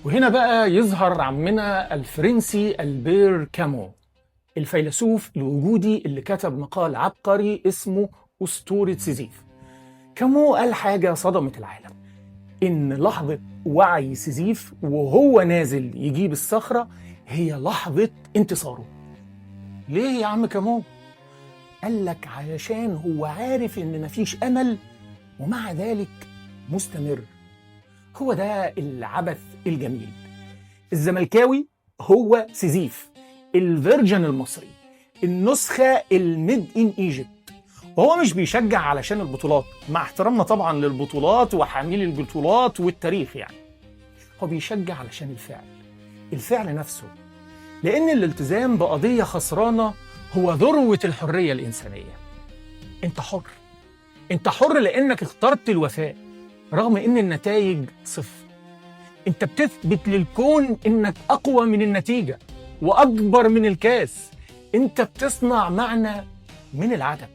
وهنا بقى يظهر عمنا الفرنسي ألبير كامو، الفيلسوف الوجودي اللي كتب مقال عبقري اسمه أسطورة سيزيف. كامو قال حاجة صدمت العالم، إن لحظة وعي سيزيف وهو نازل يجيب الصخرة هي لحظة انتصاره. ليه يا عم كامو؟ قال لك علشان هو عارف إن مفيش أمل ومع ذلك مستمر. هو ده العبث الجميل. الزملكاوي هو سيزيف، الفيرجن المصري، النسخة الميد ان ايجيبت. وهو مش بيشجع علشان البطولات، مع احترامنا طبعا للبطولات وحاملي البطولات والتاريخ يعني. هو بيشجع علشان الفعل نفسه، لأن الالتزام بقضية خسرانة هو ذروة الحرية الإنسانية. انت حر، انت حر لأنك اخترت الوفاء رغم ان النتائج صفر. انت بتثبت للكون انك اقوى من النتيجة واكبر من الكاس. انت بتصنع معنى من العدم.